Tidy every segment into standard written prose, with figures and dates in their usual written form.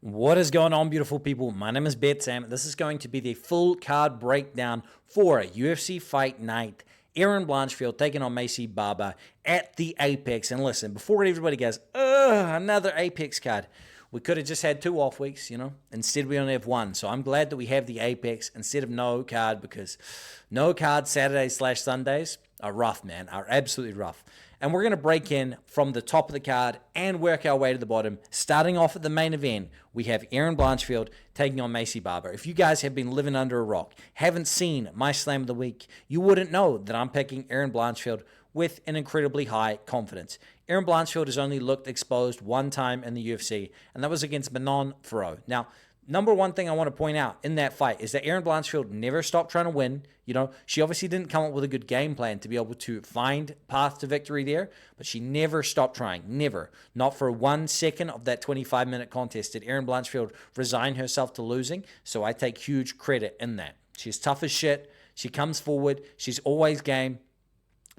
What is going on, beautiful people? My name is BetSam. This is going to be the full card breakdown for UFC Fight Night. Erin Blanchfield taking on Macy Barber at the Apex. And listen, before everybody goes, another Apex card. We could have just had 2 off weeks, Instead, we only have 1. So I'm glad that we have the Apex instead of no card, because no card Saturdays/Sundays are rough, man, are absolutely rough. And we're going to break in from the top of the card and work our way to the bottom. Starting off at the main event, we have Erin Blanchfield taking on Macy Barber. If you guys have been living under a rock, haven't seen my Slam of the Week, you wouldn't know that I'm picking Erin Blanchfield with an incredibly high confidence. Erin Blanchfield has only looked exposed 1 time in the UFC, and that was against Manon Fiorot. Now, number one thing I want to point out in that fight is that Erin Blanchfield never stopped trying to win. She obviously didn't come up with a good game plan to be able to find path to victory there, but she never stopped trying. Never. Not for 1 second of that 25-minute contest did Erin Blanchfield resign herself to losing, so I take huge credit in that. She's tough as shit. She comes forward. She's always game.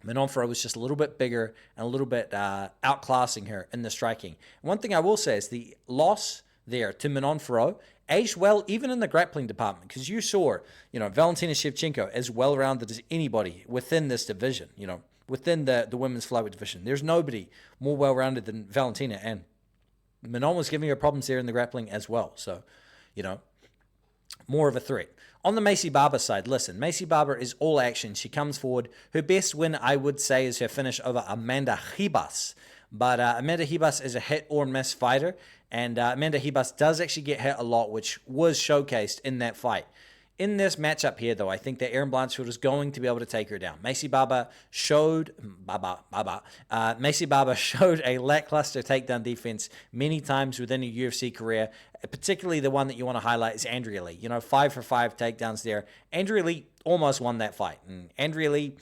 Manon Fiorot was just a little bit bigger and a little bit outclassing her in the striking. One thing I will say is the loss there to Manon Fiorot aged well, even in the grappling department, because you saw, Valentina Shevchenko as well-rounded as anybody within this division, within the women's flyweight division. There's nobody more well-rounded than Valentina, and Manon was giving her problems there in the grappling as well. So, more of a threat. On the Macy Barber side, listen, Macy Barber is all action. She comes forward. Her best win, I would say, is her finish over Amanda Ribas. But Amanda Ribas is a hit or miss fighter, and Amanda Ribas does actually get hit a lot, which was showcased in that fight. In this matchup here, though, I think that Erin Blanchfield is going to be able to take her down. Macy Barber showed a lackluster takedown defense many times within her UFC career. Particularly the one that you want to highlight is Andrea Lee. 5 for 5 takedowns there. Andrea Lee almost won that fight, and Andrea Lee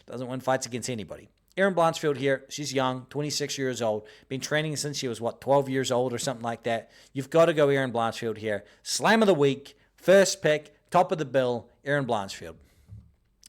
doesn't win fights against anybody. Erin Blanchfield here, she's young, 26 years old, been training since she was, 12 years old or something like that. You've got to go Erin Blanchfield here. Slam of the week, first pick, top of the bill, Erin Blanchfield.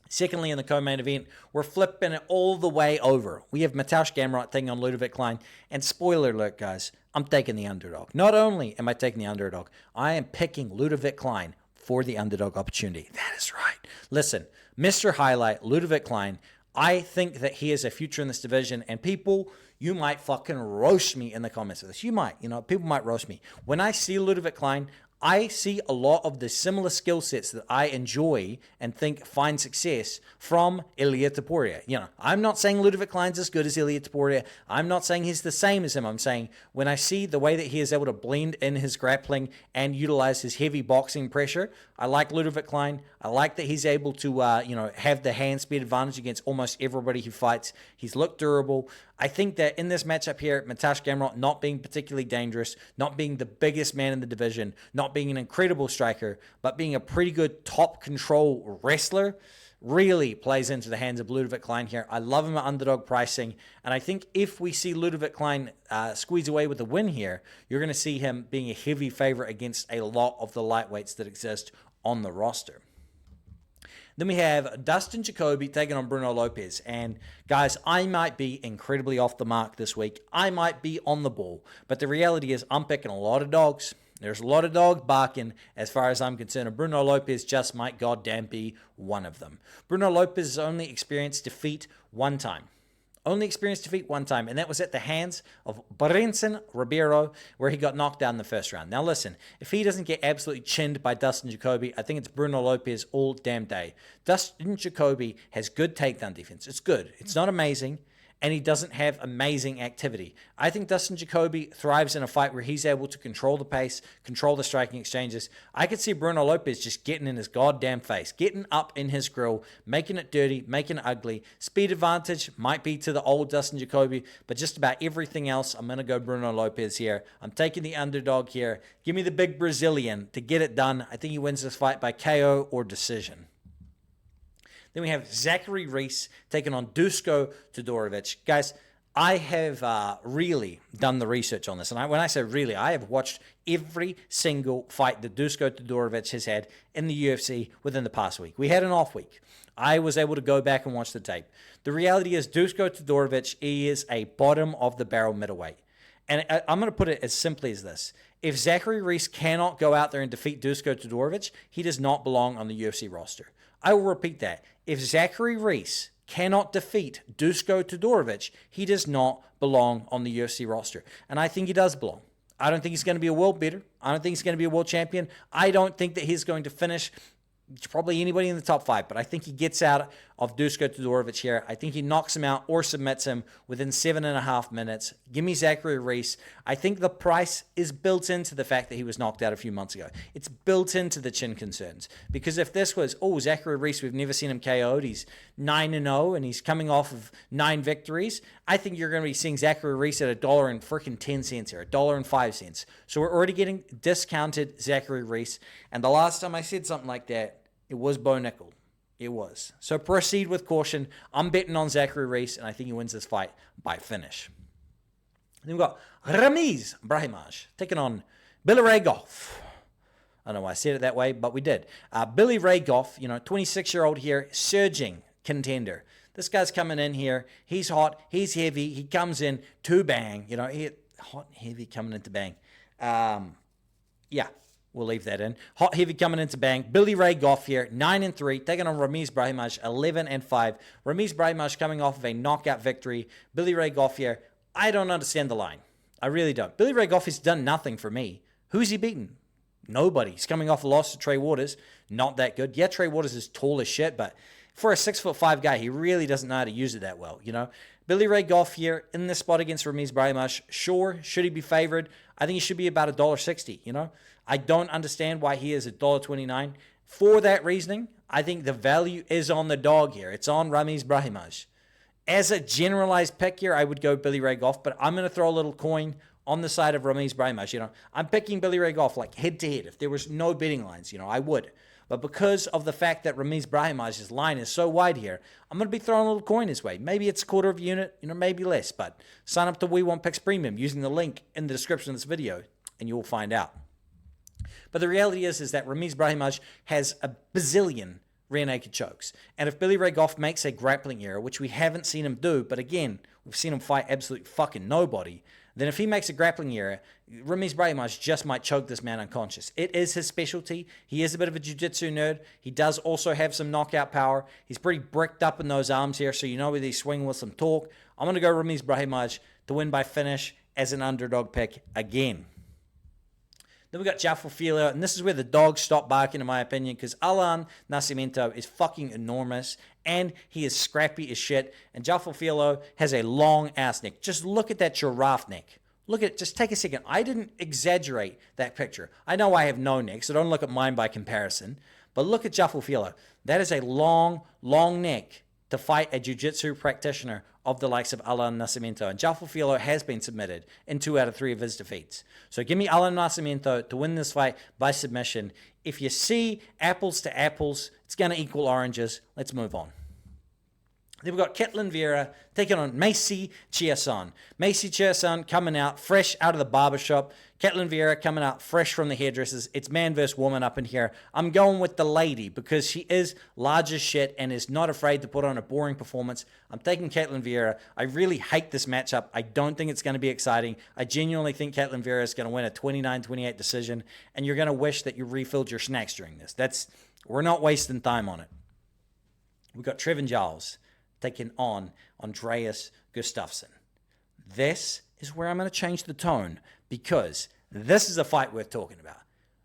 Secondly, in the co-main event, we're flipping it all the way over. We have Mateusz Gamrot taking on Levit Klein, and spoiler alert, guys, I'm taking the underdog. Not only am I taking the underdog, I am picking Levit Klein for the underdog opportunity. That is right. Listen, Mr. Highlight, Levit Klein, I think that he has a future in this division, and people, you might fucking roast me in the comments of this. You might, people might roast me. When I see Levit Klein, I see a lot of the similar skill sets that I enjoy and think find success from Ilia Topuria. I'm not saying Levit Klein's as good as Ilia Topuria. I'm not saying he's the same as him. I'm saying when I see the way that he is able to blend in his grappling and utilize his heavy boxing pressure, I like Levit Klein. I like that he's able to, have the hand speed advantage against almost everybody he fights. He's looked durable. I think that in this matchup here, Mateusz Gamrot not being particularly dangerous, not being the biggest man in the division, not being an incredible striker, but being a pretty good top control wrestler, really plays into the hands of Levit Klein here. I love him at underdog pricing, and I think if we see Levit Klein squeeze away with the win here, you're going to see him being a heavy favorite against a lot of the lightweights that exist on the roster. Then we have Dustin Jacobe taking on Bruno Lopez. And guys, I might be incredibly off the mark this week. I might be on the ball. But the reality is I'm picking a lot of dogs. There's a lot of dogs barking as far as I'm concerned. And Bruno Lopez just might goddamn be one of them. Bruno Lopez has only experienced defeat 1 time. Only experienced defeat 1 time, and that was at the hands of Brinson Ribeiro, where he got knocked down in the first round. Now listen, if he doesn't get absolutely chinned by Dustin Jacobe, I think it's Bruno Lopez all damn day. Dustin Jacobe has good takedown defense. It's good. It's not amazing, and he doesn't have amazing activity. I think Dustin Jacobe thrives in a fight where he's able to control the pace, control the striking exchanges. I could see Bruno Lopez just getting in his goddamn face, getting up in his grill, making it dirty, making it ugly. Speed advantage might be to the old Dustin Jacobe, but just about everything else, I'm going to go Bruno Lopez here. I'm taking the underdog here. Give me the big Brazilian to get it done. I think he wins this fight by KO or decision. Then we have Zachary Reese taking on Dusco Torovic. Guys, I have really done the research on this. And when I say really, I have watched every single fight that Dusco Torovic has had in the UFC within the past week. We had an off week. I was able to go back and watch the tape. The reality is Dusco Torovic is a bottom of the barrel middleweight. And I'm going to put it as simply as this. If Zachary Reese cannot go out there and defeat Dusco Todorovic, he does not belong on the UFC roster. I will repeat that. If Zachary Reese cannot defeat Dusco Todorovic, he does not belong on the UFC roster. And I think he does belong. I don't think he's going to be a world beater. I don't think he's going to be a world champion. I don't think that he's going to finish probably anybody in the top 5, but I think he gets out of Dusco Todorovic here. I think he knocks him out or submits him within 7.5 minutes. Give me Zachary Reese. I think the price is built into the fact that he was knocked out a few months ago. It's built into the chin concerns. Because if this was, Zachary Reese, we've never seen him KO'd. He's 9-0 and he's coming off of 9 victories. I think you're going to be seeing Zachary Reese at $1.10 here, $1.05. So we're already getting discounted Zachary Reese. And the last time I said something like that, it was Bo Nickel. It was. So proceed with caution. I'm betting on Zachary Reese, and I think he wins this fight by finish. Then we've got Ramse Brahim taking on Billy Ray Gooff. I don't know why I said it that way, but we did. Billy Ray Gooff, 26-year-old here, surging contender. This guy's coming in here. He's hot. He's heavy. He comes in to bang. Hot and heavy coming into bang. Yeah. We'll leave that in. Hot, heavy coming into bang. Billy Ray Gooff here, 9-3, taking on Ramse Brahim, 11-5. Ramse Brahim coming off of a knockout victory. Billy Ray Gooff here, I don't understand the line. I really don't. Billy Ray Gooff has done nothing for me. Who's he beaten? Nobody. He's coming off a loss to Trey Waters. Not that good. Yeah, Trey Waters is tall as shit, but for a 6'5" guy, he really doesn't know how to use it that well, Billy Ray Gooff here in this spot against Ramse Brahim, sure, should he be favored? I think he should be about $1.60, I don't understand why he is $1.29. For that reasoning, I think the value is on the dog here. It's on Ramse Brahim. As a generalized pick here, I would go Billy Ray Gooff, but I'm going to throw a little coin on the side of Ramse Brahim. I'm picking Billy Ray Gooff like head-to-head. If there was no betting lines, I would. But because of the fact that Ramse Brahim's line is so wide here, I'm going to be throwing a little coin his way. Maybe it's a quarter of a unit, maybe less. But sign up to We Want Picks Premium using the link in the description of this video, and you will find out. But the reality is that Ramse Brahim has a bazillion rear naked chokes. And if Billy Ray Gooff makes a grappling error, which we haven't seen him do, but again, we've seen him fight absolute fucking nobody, then if he makes a grappling error, Ramse Brahim just might choke this man unconscious. It is his specialty. He is a bit of a jiu-jitsu nerd. He does also have some knockout power. He's pretty bricked up in those arms here, so whether he's swinging with some torque. I'm going to go Ramse Brahim to win by finish as an underdog pick again. Then we got Jaffar Filio, and this is where the dogs stop barking, in my opinion, because Nassimento is fucking enormous, and he is scrappy as shit, and Jaffar Filio has a long-ass neck. Just look at that giraffe neck. Look at it. Just take a second. I didn't exaggerate that picture. I know I have no neck, so don't look at mine by comparison, but look at Jaffar Filio. That is a long, long neck to fight a jiu-jitsu practitioner of the likes of Nassimento. And Jaffar Filio has been submitted in 2 out of 3 of his defeats. So give me Nassimento to win this fight by submission. If you see apples to apples, it's going to equal oranges. Let's move on. Then we've got Caitlyn Vera taking on Macy Chiasson. Macy Chiasson coming out fresh out of the barbershop. Caitlyn Vera coming out fresh from the hairdressers. It's man versus woman up in here. I'm going with the lady because she is large as shit and is not afraid to put on a boring performance. I'm taking Caitlyn Vera. I really hate this matchup. I don't think it's going to be exciting. I genuinely think Caitlyn Vera is going to win a 29-28 decision, and you're going to wish that you refilled your snacks during this. We're not wasting time on it. We've got Trevan Giles taking on Andreas Gustafson. This is where I'm going to change the tone because this is a fight worth talking about.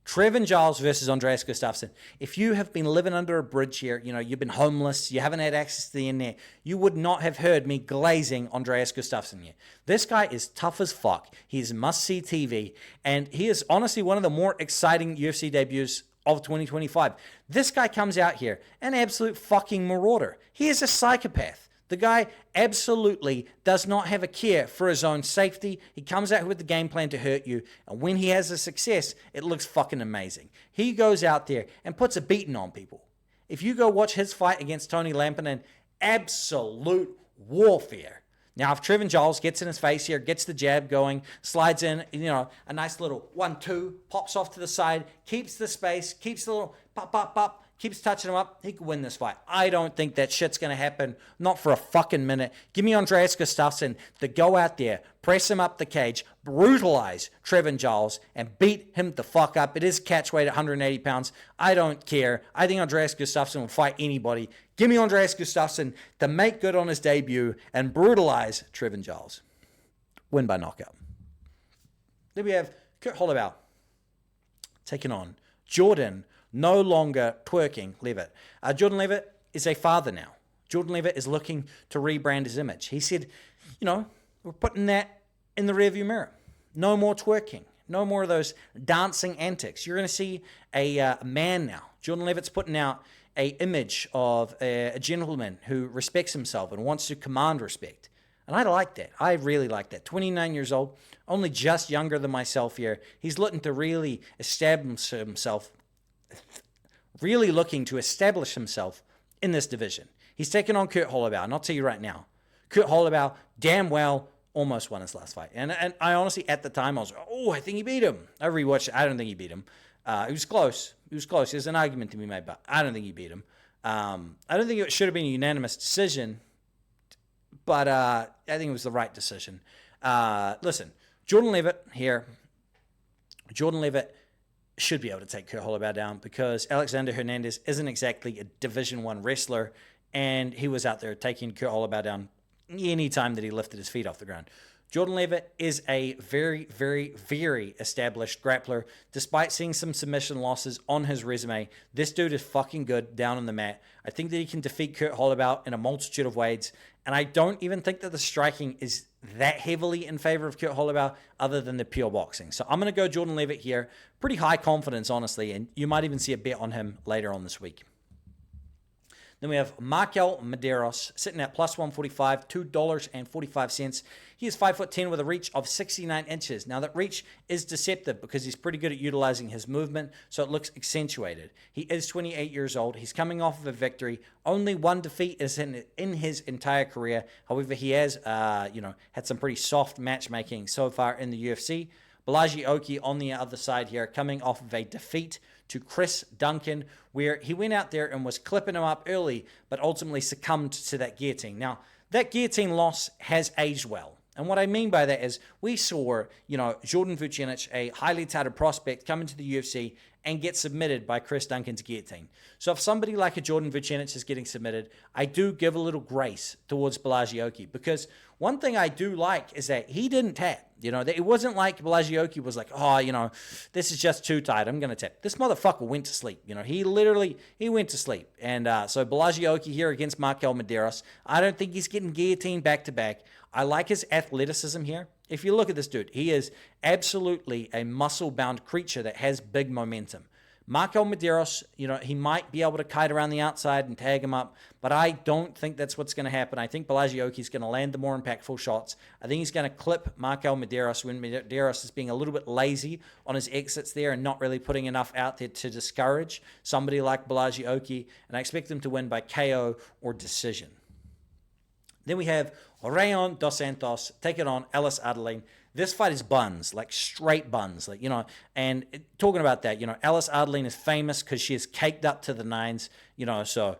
Trevan Giles versus Andreas Gustafson. If you have been living under a bridge here, you've been homeless, you haven't had access to the internet, you would not have heard me glazing Andreas Gustafson here. This guy is tough as fuck. He's must-see TV, and he is honestly one of the more exciting UFC debuts of 2025. This guy comes out here, an absolute fucking marauder. He is a psychopath. The guy absolutely does not have a care for his own safety. He comes out with the game plan to hurt you, and when he has a success, it looks fucking amazing. He goes out there and puts a beating on people. If you go watch his fight against Tony Lampinen, absolute warfare. Now, if Trevan Giles gets in his face here, gets the jab going, slides in, a nice little 1-2, pops off to the side, keeps the space, keeps the little pop, pop, pop, keeps touching him up, he could win this fight. I don't think that shit's going to happen. Not for a fucking minute. Give me Andreas Gustafson to go out there, press him up the cage, brutalize Trevan Giles, and beat him the fuck up. It is catch weight at 180 pounds. I don't care. I think Andreas Gustafson will fight anybody. Give me Andreas Gustafson to make good on his debut and brutalize Trevan Giles. Win by knockout. Then we have Kurt Holloway taking on Jordan, no longer twerking Levit. Jordan Levit is a father now. Jordan Levit is looking to rebrand his image. He said, we're putting that in the rearview mirror. No more twerking. No more of those dancing antics. You're going to see a man now. Jordan Levit's putting out an image of a gentleman who respects himself and wants to command respect. And I like that. I really like that. 29 years old, only just younger than myself here. He's looking to really establish himself in this division. He's taking on Kurt Holloway, and I'll tell you right now, Kurt Holloway damn well almost won his last fight. And I honestly, at the time, I was I think he beat him. I rewatched it. I don't think he beat him. It was close. There's an argument to be made, but I don't think he beat him. I don't think it should have been a unanimous decision, but I think it was the right decision. Listen, Jordan Levit here. Jordan Levit should be able to take Kurt Holloway down because Alexander Hernandez isn't exactly a Division I wrestler, and he was out there taking Kurt Holloway down any time that he lifted his feet off the ground. Jordan Levit is a very, very, very established grappler. Despite seeing some submission losses on his resume, this dude is fucking good down on the mat. I think that he can defeat Kurt Holloway in a multitude of ways, and I don't even think that the striking is that heavily in favor of Kurt Holloway other than the pure boxing. So I'm going to go Jordan Levit here. Pretty high confidence, honestly, and you might even see a bet on him later on this week. Then we have Markel Maderos sitting at plus 145, $2.45. He is 5'10" with a reach of 69 inches. Now that reach is deceptive because he's pretty good at utilizing his movement, so it looks accentuated. He is 28 years old. He's coming off of a victory. Only one defeat is in his entire career. However, he has had some pretty soft matchmaking so far in the UFC. Balaji Oki on the other side here, coming off of a defeat to Chris Duncan, where he went out there and was clipping him up early, but ultimately succumbed to that guillotine. Now, that guillotine loss has aged well. And what I mean by that is we saw, Jordan Vucinic, a highly touted prospect, come into the UFC and get submitted by Chris Duncan's guillotine. So if somebody like a Jordan Vucinic is getting submitted, I do give a little grace towards Balaji Oki, because one thing I do like is that he didn't tap. That it wasn't like Balaji Oki was like, this is just too tight, I'm going to tap. This motherfucker went to sleep. He went to sleep. And so Balaji Oki here against Markel Maderos. I don't think he's getting guillotined back-to-back. I like his athleticism here. If you look at this dude, he is absolutely a muscle-bound creature that has big momentum. Markel Maderos, he might be able to kite around the outside and tag him up, but I don't think that's what's going to happen. I think Balaji Oki is going to land the more impactful shots. I think he's going to clip Markel Maderos when Maderos is being a little bit lazy on his exits there and not really putting enough out there to discourage somebody like Balaji Oki, and I expect him to win by KO or decision. Then we have Rayon dos Santos taking on Ellis Adeline. This fight is buns, like straight buns, and talking about that, Ellis Adeline is famous because she is caked up to the nines, so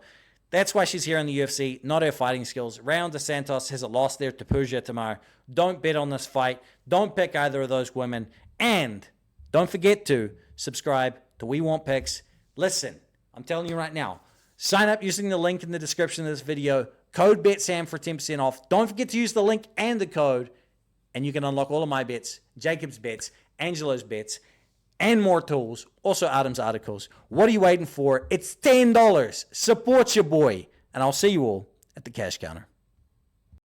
that's why she's here in the UFC, not her fighting skills. Rayon dos Santos has a loss there to Pooja Tamar. Don't bet on this fight. Don't pick either of those women, and don't forget to subscribe to We Want Picks. Listen, I'm telling you right now, sign up using the link in the description of this video. Code BetSam for 10% off. Don't forget to use the link and the code, and you can unlock all of my bets, Jacob's bets, Angelo's bets, and more tools, also Adam's articles. What are you waiting for? It's $10. Support your boy, and I'll see you all at the cash counter.